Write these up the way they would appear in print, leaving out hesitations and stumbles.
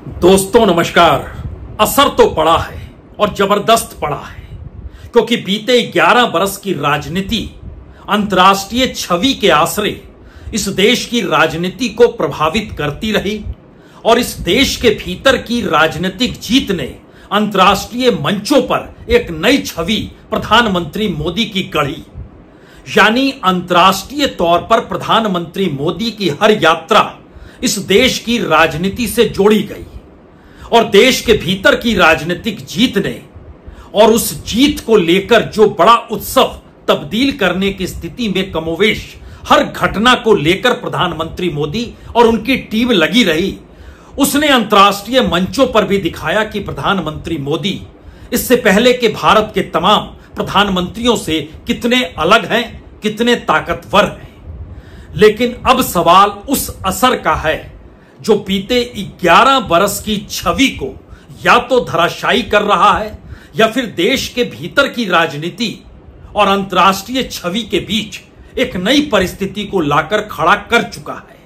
दोस्तों नमस्कार। असर तो पड़ा है और जबरदस्त पड़ा है, क्योंकि बीते 11 बरस की राजनीति अंतर्राष्ट्रीय छवि के आसरे इस देश की राजनीति को प्रभावित करती रही और इस देश के भीतर की राजनीतिक जीत ने अंतर्राष्ट्रीय मंचों पर एक नई छवि प्रधानमंत्री मोदी की गढ़ी। यानी अंतर्राष्ट्रीय तौर पर प्रधानमंत्री मोदी की हर यात्रा इस देश की राजनीति से जोड़ी गई और देश के भीतर की राजनीतिक जीत ने और उस जीत को लेकर जो बड़ा उत्सव तब्दील करने की स्थिति में कमोवेश हर घटना को लेकर प्रधानमंत्री मोदी और उनकी टीम लगी रही, उसने अंतर्राष्ट्रीय मंचों पर भी दिखाया कि प्रधानमंत्री मोदी इससे पहले के भारत के तमाम प्रधानमंत्रियों से कितने अलग हैं, कितने ताकतवर हैं। लेकिन अब सवाल उस असर का है जो बीते 11 बरस की छवि को या तो धराशायी कर रहा है या फिर देश के भीतर की राजनीति और अंतर्राष्ट्रीय छवि के बीच एक नई परिस्थिति को लाकर खड़ा कर चुका है।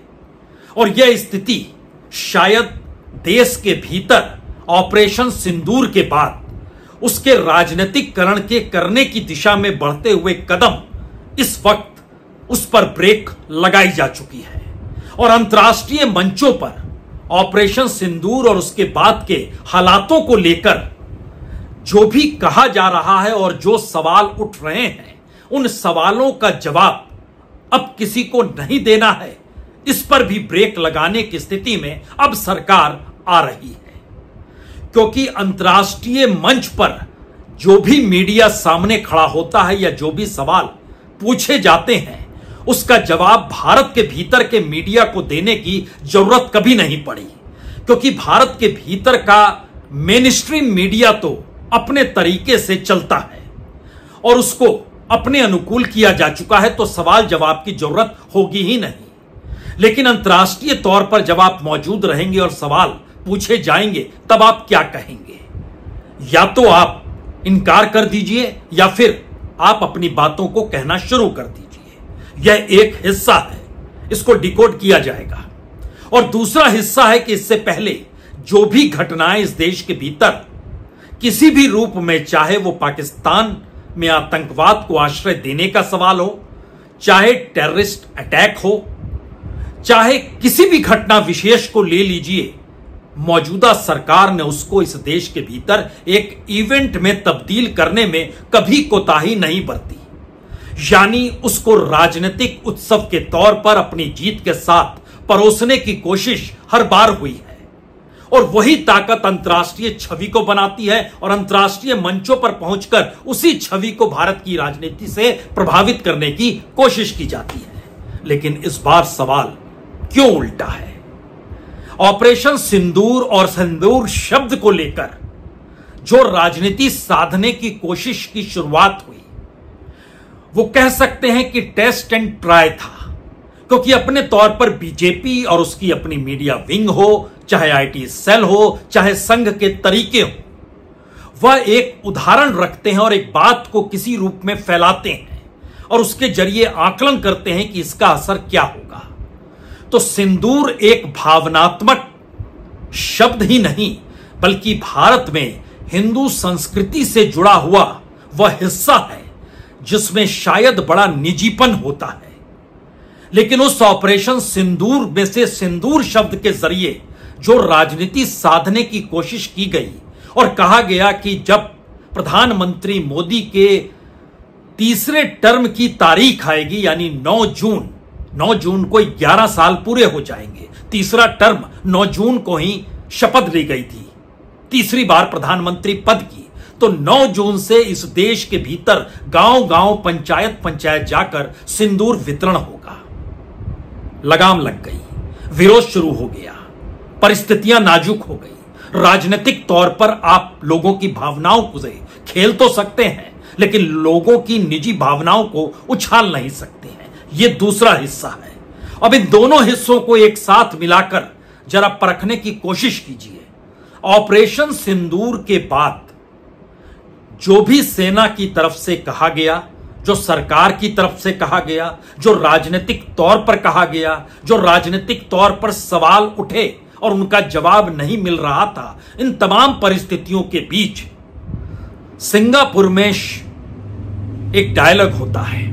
और यह स्थिति शायद देश के भीतर ऑपरेशन सिंदूर के बाद उसके राजनीतिकरण के करने की दिशा में बढ़ते हुए कदम इस वक्त उस पर ब्रेक लगाई जा चुकी है और अंतर्राष्ट्रीय मंचों पर ऑपरेशन सिंदूर और उसके बाद के हालातों को लेकर जो भी कहा जा रहा है और जो सवाल उठ रहे हैं, उन सवालों का जवाब अब किसी को नहीं देना है। इस पर भी ब्रेक लगाने की स्थिति में अब सरकार आ रही है, क्योंकि अंतर्राष्ट्रीय मंच पर जो भी मीडिया सामने खड़ा होता है या जो भी सवाल पूछे जाते हैं, उसका जवाब भारत के भीतर के मीडिया को देने की जरूरत कभी नहीं पड़ी, क्योंकि भारत के भीतर का मेनस्ट्रीम मीडिया तो अपने तरीके से चलता है और उसको अपने अनुकूल किया जा चुका है, तो सवाल जवाब की जरूरत होगी ही नहीं। लेकिन अंतर्राष्ट्रीय तौर पर जब आप मौजूद रहेंगे और सवाल पूछे जाएंगे, तब आप क्या कहेंगे? या तो आप इनकार कर दीजिए या फिर आप अपनी बातों को कहना शुरू कर दीजिए। यह एक हिस्सा है, इसको डिकोड किया जाएगा। और दूसरा हिस्सा है कि इससे पहले जो भी घटनाएं इस देश के भीतर किसी भी रूप में, चाहे वो पाकिस्तान में आतंकवाद को आश्रय देने का सवाल हो, चाहे टेररिस्ट अटैक हो, चाहे किसी भी घटना विशेष को ले लीजिए, मौजूदा सरकार ने उसको इस देश के भीतर एक इवेंट में तब्दील करने में कभी कोताही नहीं बरती। यानी उसको राजनीतिक उत्सव के तौर पर अपनी जीत के साथ परोसने की कोशिश हर बार हुई है और वही ताकत अंतर्राष्ट्रीय छवि को बनाती है और अंतर्राष्ट्रीय मंचों पर पहुंचकर उसी छवि को भारत की राजनीति से प्रभावित करने की कोशिश की जाती है। लेकिन इस बार सवाल क्यों उल्टा है? ऑपरेशन सिंदूर और सिंदूर शब्द को लेकर जो राजनीति साधने की कोशिश की शुरुआत हुई, वो कह सकते हैं कि टेस्ट एंड ट्राई था, क्योंकि अपने तौर पर बीजेपी और उसकी अपनी मीडिया विंग हो, चाहे आईटी सेल हो, चाहे संघ के तरीके हो, वह एक उदाहरण रखते हैं और एक बात को किसी रूप में फैलाते हैं और उसके जरिए आकलन करते हैं कि इसका असर क्या होगा। तो सिंदूर एक भावनात्मक शब्द ही नहीं, बल्कि भारत में हिंदू संस्कृति से जुड़ा हुआ वह हिस्सा है जिसमें शायद बड़ा निजीपन होता है। लेकिन उस ऑपरेशन सिंदूर में से सिंदूर शब्द के जरिए जो राजनीति साधने की कोशिश की गई और कहा गया कि जब प्रधानमंत्री मोदी के तीसरे टर्म की तारीख आएगी, यानी 9 जून को 11 साल पूरे हो जाएंगे। तीसरा टर्म 9 जून को ही शपथ ली गई थी तीसरी बार प्रधानमंत्री पद की। तो 9 जून से इस देश के भीतर गांव-गांव, पंचायत जाकर सिंदूर वितरण होगा। लगाम लग गई, विरोध शुरू हो गया, परिस्थितियां नाजुक हो गई। राजनीतिक तौर पर आप लोगों की भावनाओं को खेल तो सकते हैं, लेकिन लोगों की निजी भावनाओं को उछाल नहीं सकते हैं। यह दूसरा हिस्सा है। अब इन दोनों हिस्सों को एक साथ मिलाकर जरा परखने की कोशिश कीजिए। ऑपरेशन सिंदूर के बाद जो भी सेना की तरफ से कहा गया, जो सरकार की तरफ से कहा गया, जो राजनीतिक तौर पर कहा गया, जो राजनीतिक तौर पर सवाल उठे और उनका जवाब नहीं मिल रहा था, इन तमाम परिस्थितियों के बीच सिंगापुर में एक डायलॉग होता है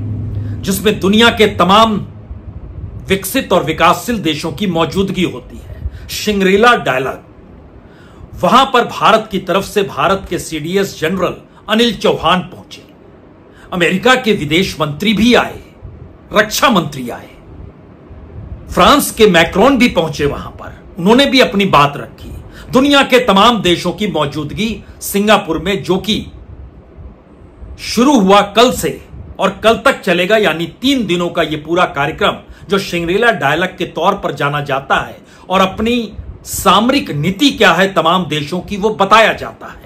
जिसमें दुनिया के तमाम विकसित और विकासशील देशों की मौजूदगी होती है, शिंग्रीला डायलॉग। वहां पर भारत की तरफ से भारत के सीडीएस जनरल अनिल चौहान पहुंचे, अमेरिका के विदेश मंत्री भी आए, रक्षा मंत्री आए, फ्रांस के मैक्रोन भी पहुंचे वहां पर, उन्होंने भी अपनी बात रखी। दुनिया के तमाम देशों की मौजूदगी सिंगापुर में, जो कि शुरू हुआ कल से और कल तक चलेगा, यानी 3 दिनों का यह पूरा कार्यक्रम जो शिंग्रीला डायलॉग के तौर पर जाना जाता है, और अपनी सामरिक नीति क्या है तमाम देशों की वो बताया जाता है।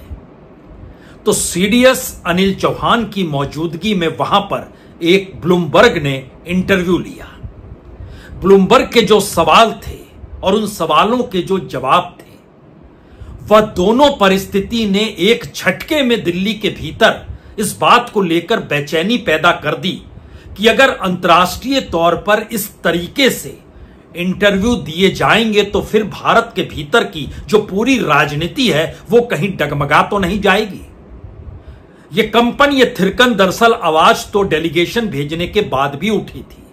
तो सीडीएस अनिल चौहान की मौजूदगी में वहां पर एक ब्लूमबर्ग ने इंटरव्यू लिया। ब्लूमबर्ग के जो सवाल थे और उन सवालों के जो जवाब थे, वह दोनों परिस्थिति ने एक झटके में दिल्ली के भीतर इस बात को लेकर बेचैनी पैदा कर दी कि अगर अंतर्राष्ट्रीय तौर पर इस तरीके से इंटरव्यू दिए जाएंगे तो फिर भारत के भीतर की जो पूरी राजनीति है वो कहीं डगमगा तो नहीं जाएगी। ये कंपन, ये थिरकन दरअसल आवाज तो डेलीगेशन भेजने के बाद भी उठी थी,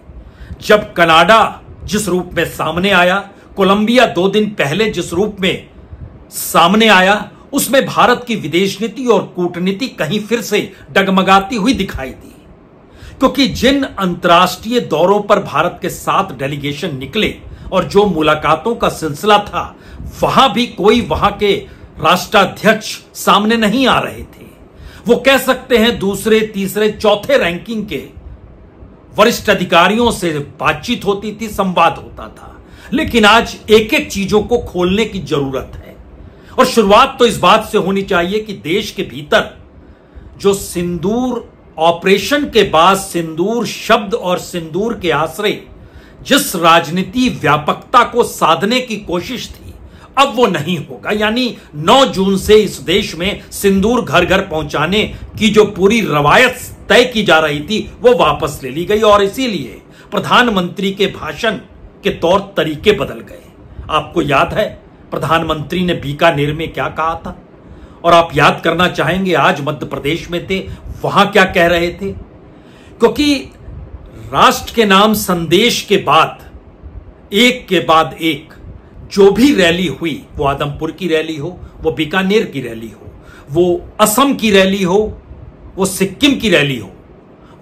जब कनाडा जिस रूप में सामने आया, कोलंबिया 2 दिन पहले जिस रूप में सामने आया, उसमें भारत की विदेश नीति और कूटनीति कहीं फिर से डगमगाती हुई दिखाई दी। क्योंकि जिन अंतर्राष्ट्रीय दौरों पर भारत के 7 डेलीगेशन निकले और जो मुलाकातों का सिलसिला था, वहां भी कोई वहां के राष्ट्राध्यक्ष सामने नहीं आ रहे थे। वो कह सकते हैं दूसरे, तीसरे, चौथे रैंकिंग के वरिष्ठ अधिकारियों से बातचीत होती थी, संवाद होता था। लेकिन आज एक एक चीजों को खोलने की जरूरत है, और शुरुआत तो इस बात से होनी चाहिए कि देश के भीतर जो सिंदूर ऑपरेशन के बाद सिंदूर शब्द और सिंदूर के आश्रय जिस राजनीति व्यापकता को साधने की कोशिश थी, अब वो नहीं होगा। यानी 9 जून से इस देश में सिंदूर घर घर पहुंचाने की जो पूरी रवायत तय की जा रही थी वो वापस ले ली गई, और इसीलिए प्रधानमंत्री के भाषण के तौर तरीके बदल गए। आपको याद है प्रधानमंत्री ने बीकानेर में क्या कहा था, और आप याद करना चाहेंगे आज मध्य प्रदेश में थे, वहां क्या कह रहे थे। क्योंकि राष्ट्र के नाम संदेश के बाद एक जो भी रैली हुई, वो आदमपुर की रैली हो, वो बीकानेर की रैली हो, वो असम की रैली हो, वो सिक्किम की रैली हो,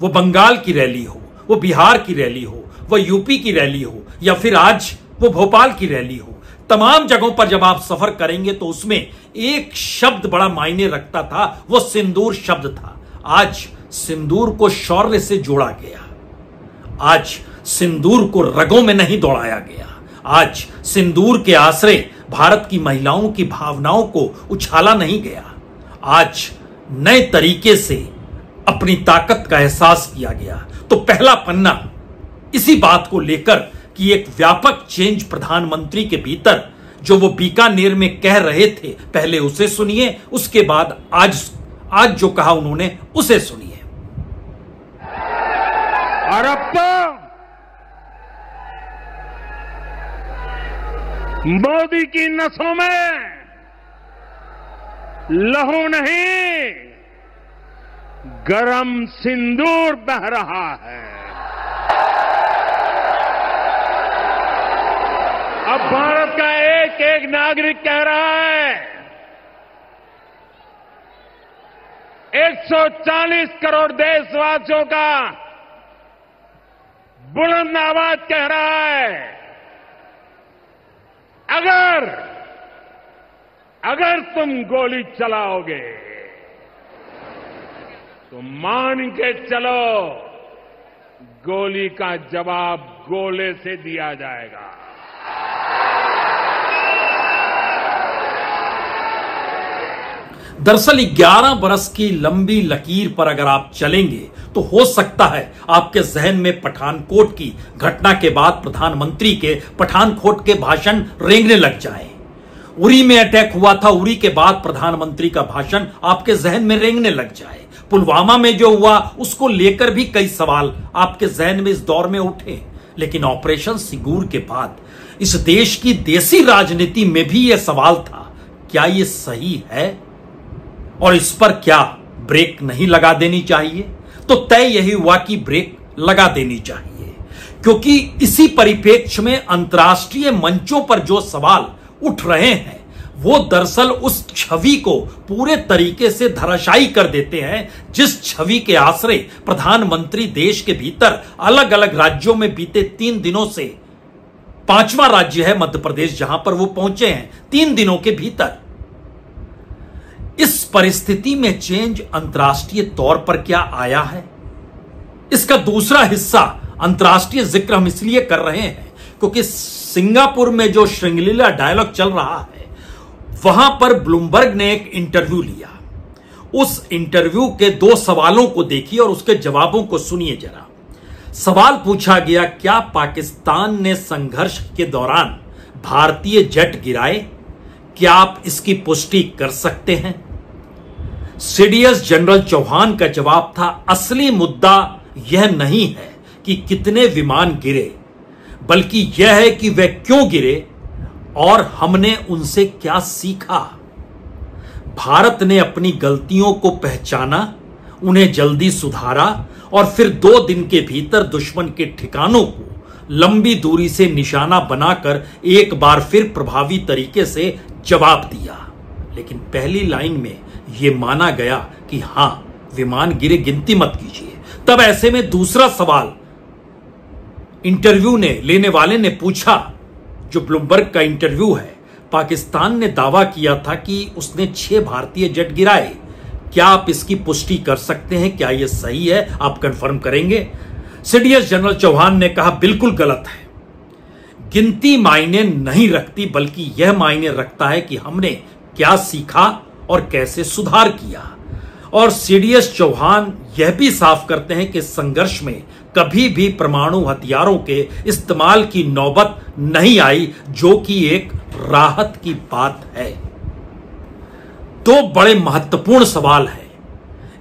वो बंगाल की रैली हो, वो बिहार की रैली हो, वो यूपी की रैली हो, या फिर आज वो भोपाल की रैली हो, तमाम जगहों पर जब आप सफर करेंगे तो उसमें एक शब्द बड़ा मायने रखता था, वो सिंदूर शब्द था। आज सिंदूर को शौर्य से जोड़ा गया, आज सिंदूर को रगों में नहीं दौड़ाया गया, आज सिंदूर के आश्रय भारत की महिलाओं की भावनाओं को उछाला नहीं गया। आज नए तरीके से अपनी ताकत का एहसास किया गया। तो पहला पन्ना इसी बात को लेकर कि एक व्यापक चेंज प्रधानमंत्री के भीतर जो वो बीकानेर में कह रहे थे, पहले उसे सुनिए, उसके बाद आज जो कहा उन्होंने उसे सुनिए। और अब तो मोदी की नसों में लहू नहीं, गरम सिंदूर बह रहा है। अब भारत का एक एक नागरिक कह रहा है, 140 करोड़ देशवासियों का बुलंद आवाज कह रहा है, अगर तुम गोली चलाओगे तो मान के चलो गोली का जवाब गोले से दिया जाएगा। दरअसल 11 बरस की लंबी लकीर पर अगर आप चलेंगे तो हो सकता है आपके जहन में पठानकोट की घटना के बाद प्रधानमंत्री के पठानकोट के भाषण रेंगने लग जाए। उरी में अटैक हुआ था, उरी के बाद प्रधानमंत्री का भाषण आपके जहन में रेंगने लग जाए। पुलवामा में जो हुआ उसको लेकर भी कई सवाल आपके जहन में इस दौर में उठे। लेकिन ऑपरेशन सिंदूर के बाद इस देश की देसी राजनीति में भी यह सवाल था, क्या यह सही है और इस पर क्या ब्रेक नहीं लगा देनी चाहिए? तो तय यही हुआ कि ब्रेक लगा देनी चाहिए, क्योंकि इसी परिप्रेक्ष्य में अंतर्राष्ट्रीय मंचों पर जो सवाल उठ रहे हैं वो दरअसल उस छवि को पूरे तरीके से धराशायी कर देते हैं जिस छवि के आश्रय प्रधानमंत्री देश के भीतर अलग अलग राज्यों में बीते 3 दिनों से, 5वां राज्य है मध्य प्रदेश जहां पर वो पहुंचे हैं 3 दिनों के भीतर। इस परिस्थिति में चेंज अंतर्राष्ट्रीय तौर पर क्या आया है, इसका दूसरा हिस्सा अंतर्राष्ट्रीय जिक्र हम इसलिए कर रहे हैं क्योंकि सिंगापुर में जो श्रृंगलीला डायलॉग चल रहा है वहां पर ब्लूमबर्ग ने एक इंटरव्यू लिया। उस इंटरव्यू के 2 सवालों को देखिए और उसके जवाबों को सुनिए जरा। सवाल पूछा गया, क्या पाकिस्तान ने संघर्ष के दौरान भारतीय जेट गिराए? क्या आप इसकी पुष्टि कर सकते हैं? सीडीएस जनरल चौहान का जवाब था, असली मुद्दा यह नहीं है कि कितने विमान गिरे, बल्कि यह है कि वे क्यों गिरे और हमने उनसे क्या सीखा। भारत ने अपनी गलतियों को पहचाना, उन्हें जल्दी सुधारा और फिर 2 दिन के भीतर दुश्मन के ठिकानों को लंबी दूरी से निशाना बनाकर एक बार फिर प्रभावी तरीके से जवाब दिया। लेकिन पहली लाइन में यह माना गया कि हां विमान गिरे, गिनती मत कीजिए। तब ऐसे में दूसरा सवाल इंटरव्यू लेने वाले ने पूछा, जो ब्लूमबर्ग का इंटरव्यू है, पाकिस्तान ने दावा किया था कि उसने 6 भारतीय जेट गिराए, क्या आप इसकी पुष्टि कर सकते हैं? क्या यह सही है? आप कंफर्म करेंगे? सीडीएस जनरल चौहान ने कहा, बिल्कुल गलत है। गिनती मायने नहीं रखती, बल्कि यह मायने रखता है कि हमने क्या सीखा और कैसे सुधार किया। और सीडीएस चौहान यह भी साफ करते हैं कि संघर्ष में कभी भी परमाणु हथियारों के इस्तेमाल की नौबत नहीं आई, जो कि एक राहत की बात है। 2 बड़े महत्वपूर्ण सवाल हैं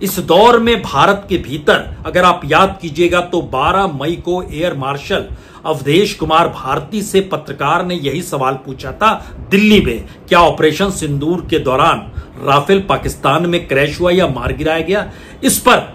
इस दौर में भारत के भीतर। अगर आप याद कीजिएगा तो 12 मई को एयर मार्शल अवधेश कुमार भारती से पत्रकार ने यही सवाल पूछा था दिल्ली में, क्या ऑपरेशन सिंदूर के दौरान राफेल पाकिस्तान में क्रैश हुआ या मार गिराया गया? इस पर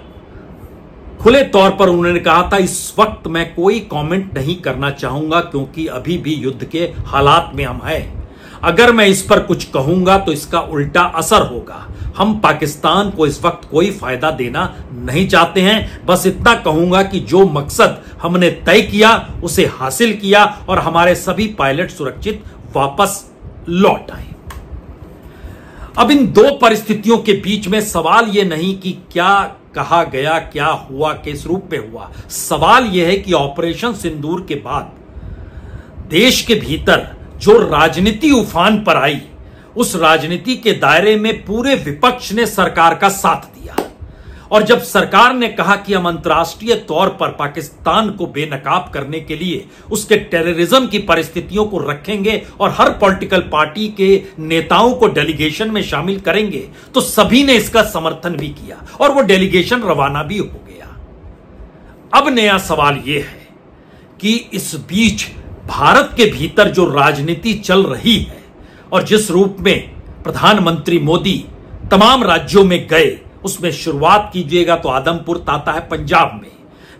खुले तौर पर उन्होंने कहा था, इस वक्त मैं कोई कमेंट नहीं करना चाहूंगा क्योंकि अभी भी युद्ध के हालात में हम हैं। अगर मैं इस पर कुछ कहूंगा तो इसका उल्टा असर होगा। हम पाकिस्तान को इस वक्त कोई फायदा देना नहीं चाहते हैं। बस इतना कहूंगा कि जो मकसद हमने तय किया उसे हासिल किया और हमारे सभी पायलट सुरक्षित वापस लौट आए। अब इन 2 परिस्थितियों के बीच में सवाल यह नहीं कि क्या कहा गया, क्या हुआ, किस रूप में हुआ। सवाल यह है कि ऑपरेशन सिंदूर के बाद देश के भीतर जो राजनीति उफान पर आई, उस राजनीति के दायरे में पूरे विपक्ष ने सरकार का साथ दिया। और जब सरकार ने कहा कि हम अंतर्राष्ट्रीय तौर पर पाकिस्तान को बेनकाब करने के लिए उसके टेररिज्म की परिस्थितियों को रखेंगे और हर पॉलिटिकल पार्टी के नेताओं को डेलीगेशन में शामिल करेंगे, तो सभी ने इसका समर्थन भी किया और वो डेलीगेशन रवाना भी हो गया। अब नया सवाल यह है कि इस बीच भारत के भीतर जो राजनीति चल रही है और जिस रूप में प्रधानमंत्री मोदी तमाम राज्यों में गए, उसमें शुरुआत कीजिएगा तो आदमपुर आता है पंजाब में,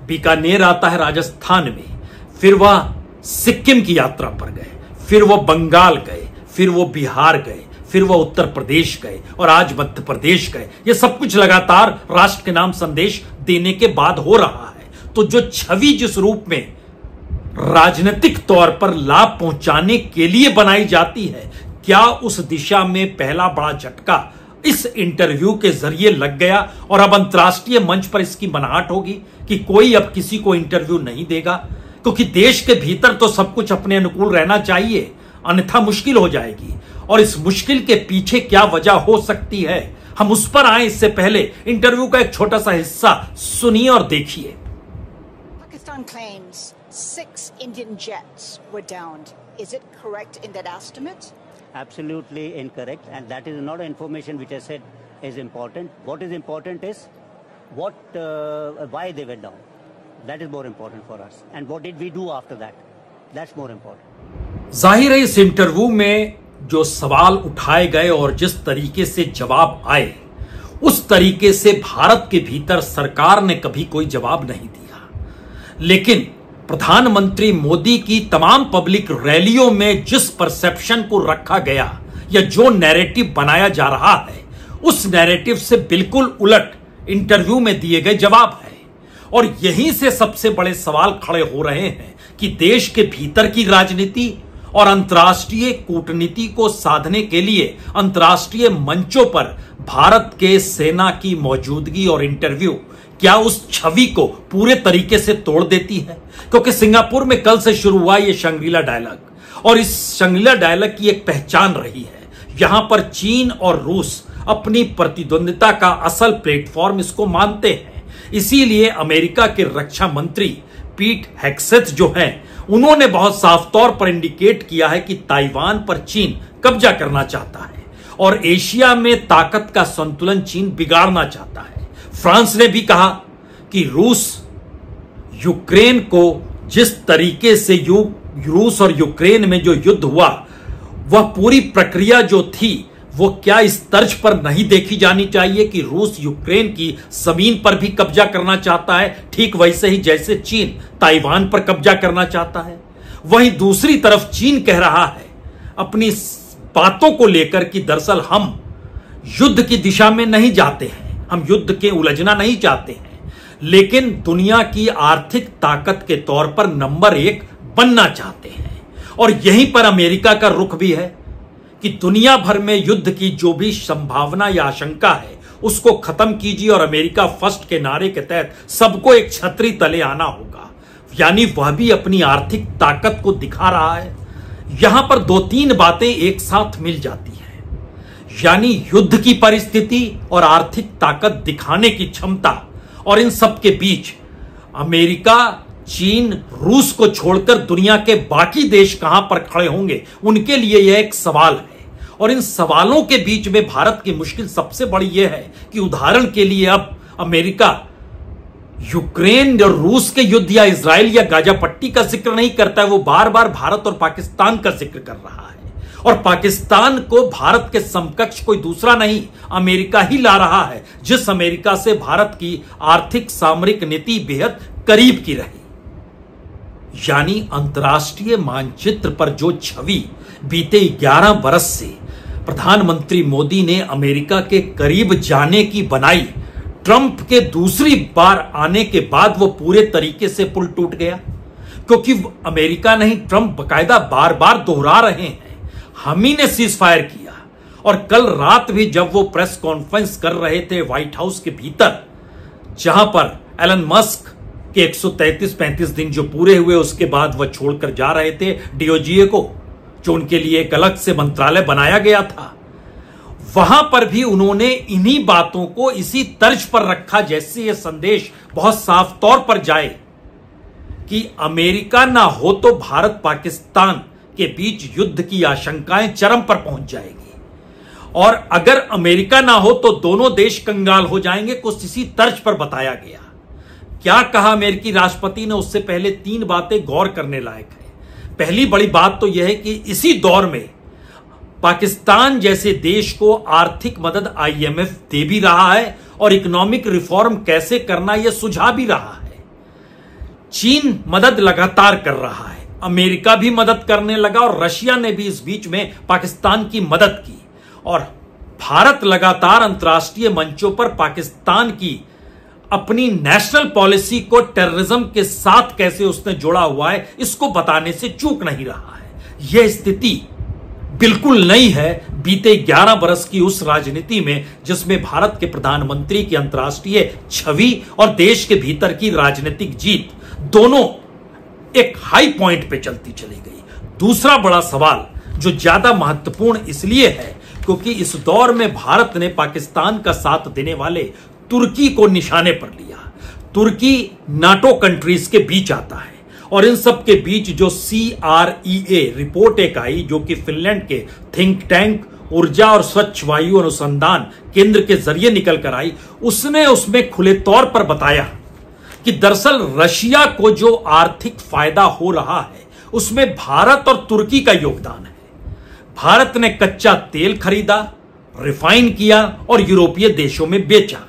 बीकानेर आता है राजस्थान में, फिर वह सिक्किम की यात्रा पर गए, फिर वह बंगाल गए, फिर वो बिहार गए, फिर वह उत्तर प्रदेश गए और आज मध्य प्रदेश गए। यह सब कुछ लगातार राष्ट्र के नाम संदेश देने के बाद हो रहा है। तो जो छवि जिस रूप में राजनीतिक तौर पर लाभ पहुंचाने के लिए बनाई जाती है, क्या उस दिशा में पहला बड़ा झटका इस इंटरव्यू के जरिए लग गया और अब अंतर्राष्ट्रीय मंच पर इसकी मनाहट होगी कि कोई अब किसी को इंटरव्यू नहीं देगा? क्योंकि देश के भीतर तो सब कुछ अपने अनुकूल रहना चाहिए, अन्यथा मुश्किल हो जाएगी। और इस मुश्किल के पीछे क्या वजह हो सकती है, हम उस पर आए इससे पहले इंटरव्यू का एक छोटा सा हिस्सा सुनिए और देखिए। Pakistan claims 6 Indian jets were downed. Is it correct in that estimate? Absolutely incorrect, and that is not information which I said is important. What is important is why they were down. That is more important for us. And what did we do after that? That's more important. जाहिर है इस interview में जो सवाल उठाए गए और जिस तरीके से जवाब आए, उस तरीके से भारत के भीतर सरकार ने कभी कोई जवाब नहीं दिया। लेकिन प्रधानमंत्री मोदी की तमाम पब्लिक रैलियों में जिस परसेप्शन को रखा गया या जो नैरेटिव बनाया जा रहा है, उस नैरेटिव से बिल्कुल उलट इंटरव्यू में दिए गए जवाब है। और यहीं से सबसे बड़े सवाल खड़े हो रहे हैं कि देश के भीतर की राजनीति और अंतर्राष्ट्रीय कूटनीति को साधने के लिए अंतर्राष्ट्रीय मंचों पर भारत के सेना की मौजूदगी और इंटरव्यू क्या उस छवि को पूरे तरीके से तोड़ देती है? क्योंकि सिंगापुर में कल से शुरू हुआ यह शंग्रीला डायलॉग, और इस शंग्रीला डायलॉग की एक पहचान रही है। यहां पर चीन और रूस अपनी प्रतिद्वंदिता का असल प्लेटफॉर्म इसको मानते हैं। इसीलिए अमेरिका के रक्षा मंत्री पीट हेग्सेथ जो हैं, उन्होंने बहुत साफ तौर पर इंडिकेट किया है कि ताइवान पर चीन कब्जा करना चाहता है और एशिया में ताकत का संतुलन चीन बिगाड़ना चाहता है। फ्रांस ने भी कहा कि रूस यूक्रेन को जिस तरीके से रूस और यूक्रेन में जो युद्ध हुआ, वह पूरी प्रक्रिया जो थी वो क्या इस तर्ज पर नहीं देखी जानी चाहिए कि रूस यूक्रेन की जमीन पर भी कब्जा करना चाहता है, ठीक वैसे ही जैसे चीन ताइवान पर कब्जा करना चाहता है। वहीं दूसरी तरफ चीन कह रहा है अपनी बातों को लेकर कि दरअसल हम युद्ध की दिशा में नहीं जाते हैं, हम युद्ध के उलझना नहीं चाहते हैं, लेकिन दुनिया की आर्थिक ताकत के तौर पर नंबर 1 बनना चाहते हैं। और यहीं पर अमेरिका का रुख भी है कि दुनिया भर में युद्ध की जो भी संभावना या आशंका है उसको खत्म कीजिए और अमेरिका फर्स्ट के नारे के तहत सबको एक छतरी तले आना होगा। यानी वह भी अपनी आर्थिक ताकत को दिखा रहा है। यहां पर 2-3 बातें एक साथ मिल जाती हैं, यानी युद्ध की परिस्थिति और आर्थिक ताकत दिखाने की क्षमता, और इन सब के बीच अमेरिका, चीन, रूस को छोड़कर दुनिया के बाकी देश कहां पर खड़े होंगे, उनके लिए यह एक सवाल है। और इन सवालों के बीच में भारत की मुश्किल सबसे बड़ी यह है कि उदाहरण के लिए अब अमेरिका यूक्रेन और रूस के युद्ध या इजराइल या गाजा पट्टी का जिक्र नहीं करता है, वो बार बार भारत और पाकिस्तान का जिक्र कर रहा है। और पाकिस्तान को भारत के समकक्ष कोई दूसरा नहीं, अमेरिका ही ला रहा है, जिस अमेरिका से भारत की आर्थिक सामरिक नीति बेहद करीब की रही। यानी अंतर्राष्ट्रीय मानचित्र पर जो छवि बीते 11 बरस से प्रधानमंत्री मोदी ने अमेरिका के करीब जाने की बनाई, ट्रंप के दूसरी बार आने के बाद वो पूरे तरीके से पुल टूट गया। क्योंकि अमेरिका नहीं, ट्रंप बकायदा बार बार दोहरा रहे हैं हम ही ने सीज फायर किया। और कल रात भी जब वो प्रेस कॉन्फ्रेंस कर रहे थे व्हाइट हाउस के भीतर, जहां पर एलन मस्क के 133-35 दिन जो पूरे हुए उसके बाद वह छोड़कर जा रहे थे डीओजीए को, जो उनके लिए एक अलग से मंत्रालय बनाया गया था, वहां पर भी उन्होंने इन्हीं बातों को इसी तर्ज पर रखा जैसे यह संदेश बहुत साफ तौर पर जाए कि अमेरिका ना हो तो भारत पाकिस्तान के बीच युद्ध की आशंकाएं चरम पर पहुंच जाएगी, और अगर अमेरिका ना हो तो दोनों देश कंगाल हो जाएंगे। कुछ इसी तर्ज पर बताया गया। क्या कहा अमेरिकी राष्ट्रपति ने, उससे पहले 3 बातें गौर करने लायक है। पहली बड़ी बात तो यह है कि इसी दौर में पाकिस्तान जैसे देश को आर्थिक मदद IMF दे भी रहा है और इकोनॉमिक रिफॉर्म कैसे करना यह सुझा भी रहा है। चीन मदद लगातार कर रहा है, अमेरिका भी मदद करने लगा और रशिया ने भी इस बीच में पाकिस्तान की मदद की। और भारत लगातार अंतर्राष्ट्रीय मंचों पर पाकिस्तान की अपनी नेशनल पॉलिसी को टेररिज्म के साथ कैसे उसने जोड़ा हुआ है, इसको बताने से चूक नहीं रहा है। यह स्थिति बिल्कुल नई है बीते 11 बरस की उस राजनीति में जिसमें भारत के प्रधानमंत्री की अंतर्राष्ट्रीय छवि और देश के भीतर की राजनीतिक जीत दोनों एक हाई पॉइंट पे चलती चली गई। दूसरा बड़ा सवाल जो ज्यादा महत्वपूर्ण इसलिए है क्योंकि इस दौर में भारत ने पाकिस्तान का साथ देने वाले तुर्की को निशाने पर लिया। तुर्की नाटो कंट्रीज के बीच आता है और इन सब के बीच जो CREA रिपोर्ट एक आई जो कि फिनलैंड के थिंक टैंक ऊर्जा और स्वच्छ वायु अनुसंधान केंद्र के जरिए निकल कर आई, उसने उसमें खुले तौर पर बताया कि दरअसल रशिया को जो आर्थिक फायदा हो रहा है उसमें भारत और तुर्की का योगदान है। भारत ने कच्चा तेल खरीदा, रिफाइन किया और यूरोपीय देशों में बेचा,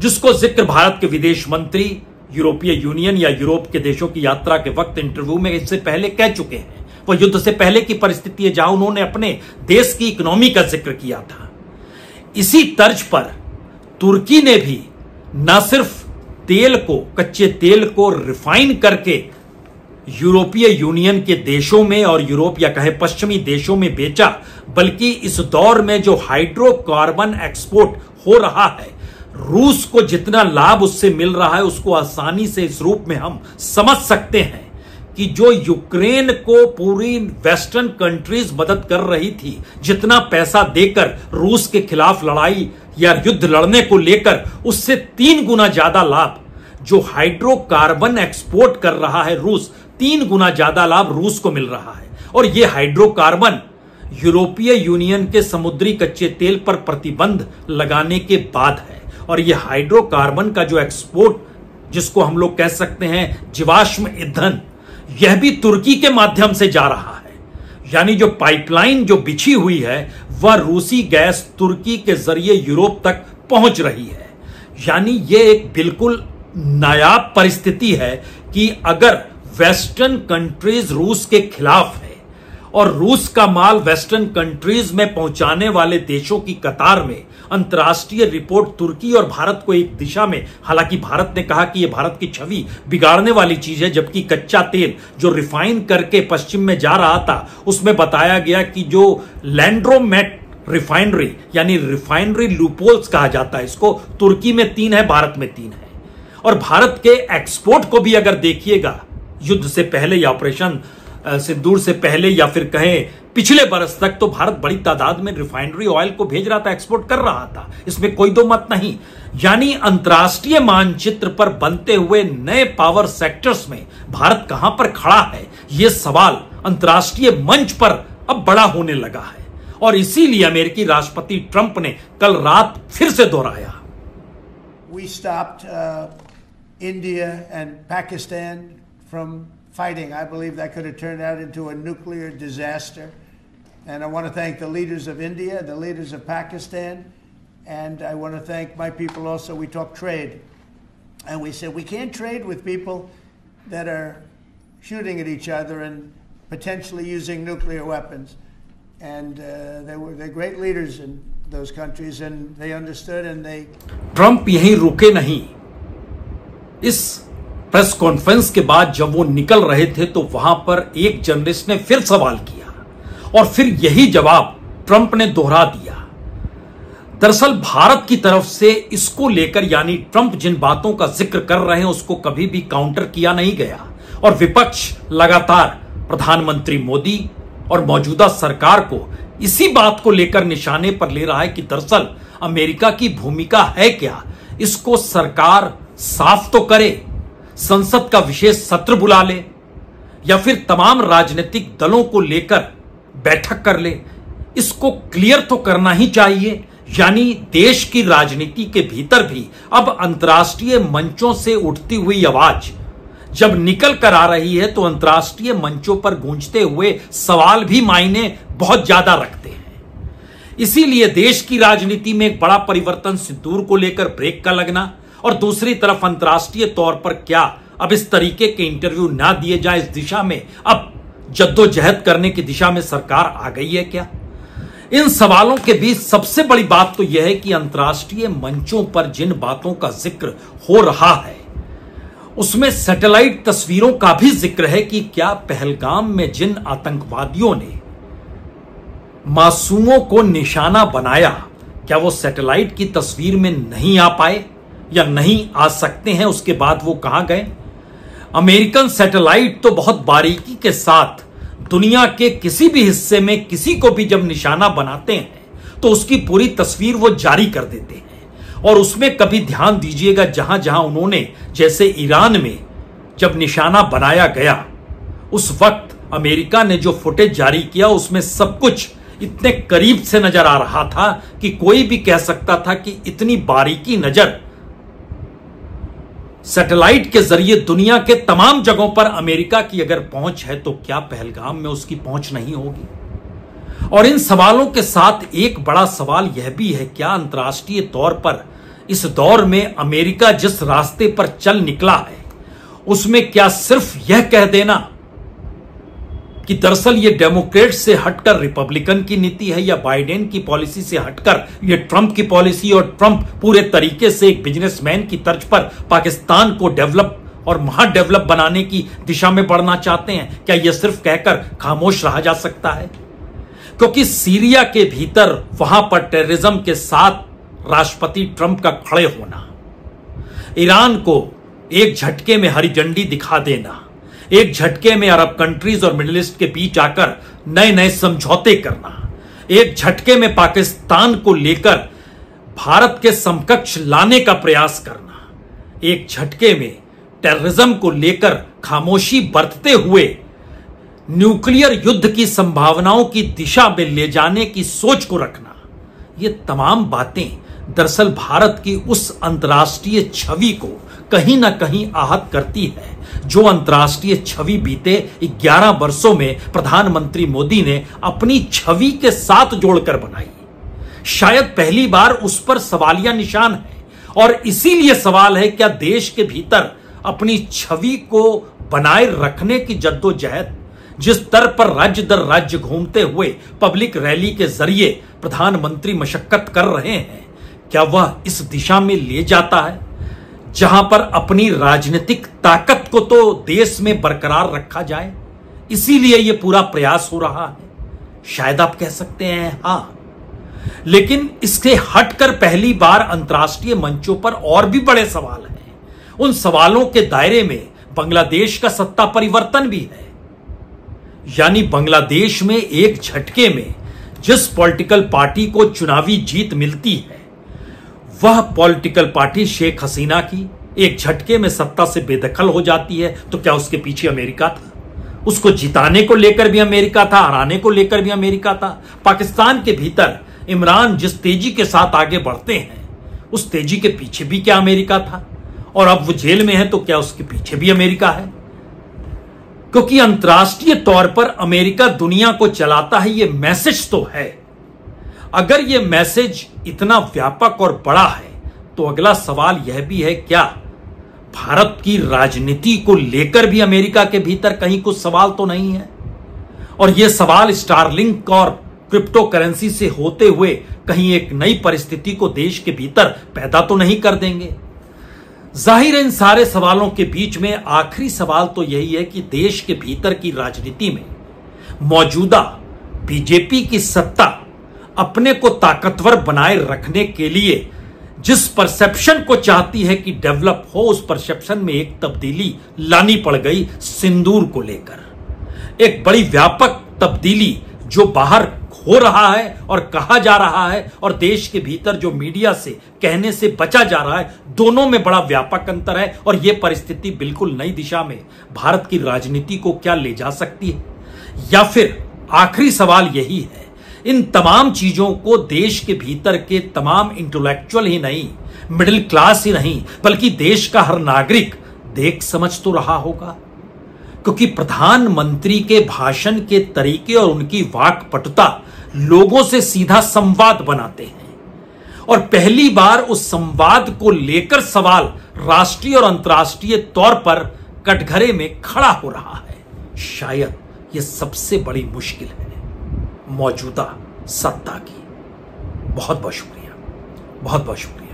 जिसको जिक्र भारत के विदेश मंत्री यूरोपीय यूनियन या यूरोप के देशों की यात्रा के वक्त इंटरव्यू में इससे पहले कह चुके हैं। वो युद्ध से पहले की परिस्थिति है जहां उन्होंने अपने देश की इकोनॉमी का जिक्र किया था। इसी तर्ज पर तुर्की ने भी न सिर्फ तेल को, कच्चे तेल को रिफाइन करके यूरोपीय यूनियन के देशों में और यूरोप या कहे पश्चिमी देशों में बेचा, बल्कि इस दौर में जो हाइड्रोकार्बन एक्सपोर्ट हो रहा है, रूस को जितना लाभ उससे मिल रहा है उसको आसानी से इस रूप में हम समझ सकते हैं कि जो यूक्रेन को पूरी वेस्टर्न कंट्रीज मदद कर रही थी, जितना पैसा देकर रूस के खिलाफ लड़ाई या युद्ध लड़ने को लेकर, उससे 3 गुना ज्यादा लाभ जो हाइड्रोकार्बन एक्सपोर्ट कर रहा है रूस, 3 गुना ज्यादा लाभ रूस को मिल रहा है। और यह हाइड्रोकार्बन यूरोपीय यूनियन के समुद्री कच्चे तेल पर प्रतिबंध लगाने के बाद है। और यह हाइड्रोकार्बन का जो एक्सपोर्ट, जिसको हम लोग कह सकते हैं जीवाश्म ईंधन, यह भी तुर्की के माध्यम से जा रहा है। यानी जो पाइपलाइन जो बिछी हुई है वह रूसी गैस तुर्की के जरिए यूरोप तक पहुंच रही है। यानी यह एक बिल्कुल नायाब परिस्थिति है कि अगर वेस्टर्न कंट्रीज रूस के खिलाफ है और रूस का माल वेस्टर्न कंट्रीज में पहुंचाने वाले देशों की कतार में अंतर्राष्ट्रीय रिपोर्ट तुर्की और भारत को एक दिशा में, हालांकि भारत ने कहा कि यह भारत की छवि बिगाड़ने वाली चीज है, जबकि कच्चा तेल जो रिफाइन करके पश्चिम में जा रहा था उसमें बताया गया कि जो लैंड्रोमेट रिफाइनरी यानी रिफाइनरी लूपोल्स कहा जाता है इसको, तुर्की में 3 है, भारत में 3 है। और भारत के एक्सपोर्ट को भी अगर देखिएगा, युद्ध से पहले या ऑपरेशन सिंदूर से पहले या फिर कहें पिछले बरस तक, तो भारत बड़ी तादाद में रिफाइनरी ऑयल को भेज रहा था, एक्सपोर्ट कर रहा था, इसमें कोई दो मत नहीं। यानी अंतर्राष्ट्रीय मानचित्र पर बनते हुए नए पावर सेक्टर्स में भारत कहां पर खड़ा है, यह सवाल अंतर्राष्ट्रीय मंच पर अब बड़ा होने लगा है। और इसीलिए अमेरिकी राष्ट्रपति ट्रंप ने कल रात फिर से दोहराया, We stopped India and Pakistan from fighting. I believe that could have turned out into a nuclear disaster. And I want to thank the leaders of India, the leaders of Pakistan, and I want to thank my people also. We talked trade, and we said we can't trade with people that are shooting at each other and potentially using nuclear weapons. And they're great leaders in those countries, and they understood, and they. Trump यहीं रुके नहीं। इस press conference के बाद जब वो निकल रहे थे तो वहां पर एक जर्नलिस्ट ने फिर सवाल किया और फिर यही जवाब ट्रंप ने दोहरा दिया। दरअसल भारत की तरफ से इसको लेकर, यानी ट्रंप जिन बातों का जिक्र कर रहे हैं उसको कभी भी काउंटर किया नहीं गया और विपक्ष लगातार प्रधानमंत्री मोदी और मौजूदा सरकार को इसी बात को लेकर निशाने पर ले रहा है कि दरअसल अमेरिका की भूमिका है क्या। इसको सरकार साफ तो करे, संसद का विशेष सत्र बुला ले या फिर तमाम राजनीतिक दलों को लेकर बैठक कर ले, इसको क्लियर तो करना ही चाहिए। यानी देश की राजनीति के भीतर भी अब अंतर्राष्ट्रीय मंचों से उठती हुई आवाज जब निकल कर आ रही है तो अंतर्राष्ट्रीय मंचों पर गूंजते हुए सवाल भी मायने बहुत ज्यादा रखते हैं। इसीलिए देश की राजनीति में एक बड़ा परिवर्तन सिंदूर को लेकर ब्रेक का लगना और दूसरी तरफ अंतर्राष्ट्रीय तौर पर क्या अब इस तरीके के इंटरव्यू ना दिए जाए, इस दिशा में अब जद्दोजहद करने की दिशा में सरकार आ गई है क्या। इन सवालों के बीच सबसे बड़ी बात तो यह है कि अंतर्राष्ट्रीय मंचों पर जिन बातों का जिक्र हो रहा है उसमें सैटेलाइट तस्वीरों का भी जिक्र है कि क्या पहलगाम में जिन आतंकवादियों ने मासूमों को निशाना बनाया, क्या वो सैटेलाइट की तस्वीर में नहीं आ पाए या नहीं आ सकते हैं, उसके बाद वो कहां गए। अमेरिकन सैटेलाइट तो बहुत बारीकी के साथ दुनिया के किसी भी हिस्से में किसी को भी जब निशाना बनाते हैं तो उसकी पूरी तस्वीर वो जारी कर देते हैं। और उसमें कभी ध्यान दीजिएगा जहां जहां उन्होंने, जैसे ईरान में जब निशाना बनाया गया उस वक्त अमेरिका ने जो फुटेज जारी किया उसमें सब कुछ इतने करीब से नजर आ रहा था कि कोई भी कह सकता था कि इतनी बारीकी नजर सैटेलाइट के जरिए दुनिया के तमाम जगहों पर अमेरिका की अगर पहुंच है तो क्या पहलगाम में उसकी पहुंच नहीं होगी? और इन सवालों के साथ एक बड़ा सवाल यह भी है, क्या अंतर्राष्ट्रीय तौर पर इस दौर में अमेरिका जिस रास्ते पर चल निकला है उसमें क्या सिर्फ यह कह देना कि दरअसल यह डेमोक्रेट से हटकर रिपब्लिकन की नीति है, या बाइडेन की पॉलिसी से हटकर यह ट्रंप की पॉलिसी, और ट्रंप पूरे तरीके से एक बिजनेसमैन की तर्ज पर पाकिस्तान को डेवलप और महाडेवलप बनाने की दिशा में बढ़ना चाहते हैं? क्या यह सिर्फ कहकर खामोश रहा जा सकता है? क्योंकि सीरिया के भीतर वहां पर टेररिज्म के साथ राष्ट्रपति ट्रंप का खड़े होना, ईरान को एक झटके में हरी झंडी दिखा देना, एक झटके में अरब कंट्रीज और मिडिल ईस्ट के बीच आकर नए नए समझौते करना, एक झटके में पाकिस्तान को लेकर भारत के समकक्ष लाने का प्रयास करना, एक झटके में टेररिज्म को लेकर खामोशी बरतते हुए न्यूक्लियर युद्ध की संभावनाओं की दिशा में ले जाने की सोच को रखना, ये तमाम बातें दरअसल भारत की उस अंतर्राष्ट्रीय छवि को कहीं ना कहीं आहत करती है जो अंतर्राष्ट्रीय छवि बीते 11 वर्षों में प्रधानमंत्री मोदी ने अपनी छवि के साथ जोड़कर बनाई। शायद पहली बार उस पर सवालिया निशान है, और इसीलिए सवाल है, क्या देश के भीतर अपनी छवि को बनाए रखने की जद्दोजहद जिस दर पर राज्य दर राज्य घूमते हुए पब्लिक रैली के जरिए प्रधानमंत्री मशक्कत कर रहे हैं, क्या वह इस दिशा में ले जाता है जहां पर अपनी राजनीतिक ताकत को तो देश में बरकरार रखा जाए? इसीलिए यह पूरा प्रयास हो रहा है, शायद आप कह सकते हैं हां। लेकिन इसके हटकर पहली बार अंतर्राष्ट्रीय मंचों पर और भी बड़े सवाल हैं। उन सवालों के दायरे में बांग्लादेश का सत्ता परिवर्तन भी है। यानी बांग्लादेश में एक झटके में जिस पॉलिटिकल पार्टी को चुनावी जीत मिलती है, वह पॉलिटिकल पार्टी शेख हसीना की एक झटके में सत्ता से बेदखल हो जाती है। तो क्या उसके पीछे अमेरिका था? उसको जिताने को लेकर भी अमेरिका था, हराने को लेकर भी अमेरिका था। पाकिस्तान के भीतर इमरान जिस तेजी के साथ आगे बढ़ते हैं, उस तेजी के पीछे भी क्या अमेरिका था? और अब वो जेल में है तो क्या उसके पीछे भी अमेरिका है? क्योंकि अंतर्राष्ट्रीय तौर पर अमेरिका दुनिया को चलाता है, यह मैसेज तो है। अगर यह मैसेज इतना व्यापक और बड़ा है तो अगला सवाल यह भी है, क्या भारत की राजनीति को लेकर भी अमेरिका के भीतर कहीं कुछ सवाल तो नहीं है? और यह सवाल स्टारलिंक और क्रिप्टो करेंसी से होते हुए कहीं एक नई परिस्थिति को देश के भीतर पैदा तो नहीं कर देंगे? जाहिर है इन सारे सवालों के बीच में आखिरी सवाल तो यही है कि देश के भीतर की राजनीति में मौजूदा बीजेपी की सत्ता अपने को ताकतवर बनाए रखने के लिए जिस परसेप्शन को चाहती है कि डेवलप हो, उस परसेप्शन में एक तब्दीली लानी पड़ गई सिंदूर को लेकर। एक बड़ी व्यापक तब्दीली जो बाहर हो रहा है और कहा जा रहा है, और देश के भीतर जो मीडिया से कहने से बचा जा रहा है, दोनों में बड़ा व्यापक अंतर है। और यह परिस्थिति बिल्कुल नई दिशा में भारत की राजनीति को क्या ले जा सकती है? या फिर आखिरी सवाल यही है, इन तमाम चीजों को देश के भीतर के तमाम इंटेलेक्चुअल ही नहीं, मिडिल क्लास ही नहीं, बल्कि देश का हर नागरिक देख समझ तो रहा होगा। क्योंकि प्रधानमंत्री के भाषण के तरीके और उनकी वाक्पटुता लोगों से सीधा संवाद बनाते हैं, और पहली बार उस संवाद को लेकर सवाल राष्ट्रीय और अंतर्राष्ट्रीय तौर पर कटघरे में खड़ा हो रहा है। शायद यह सबसे बड़ी मुश्किल है मौजूदा सत्ता की। बहुत बहुत शुक्रिया, बहुत बहुत शुक्रिया।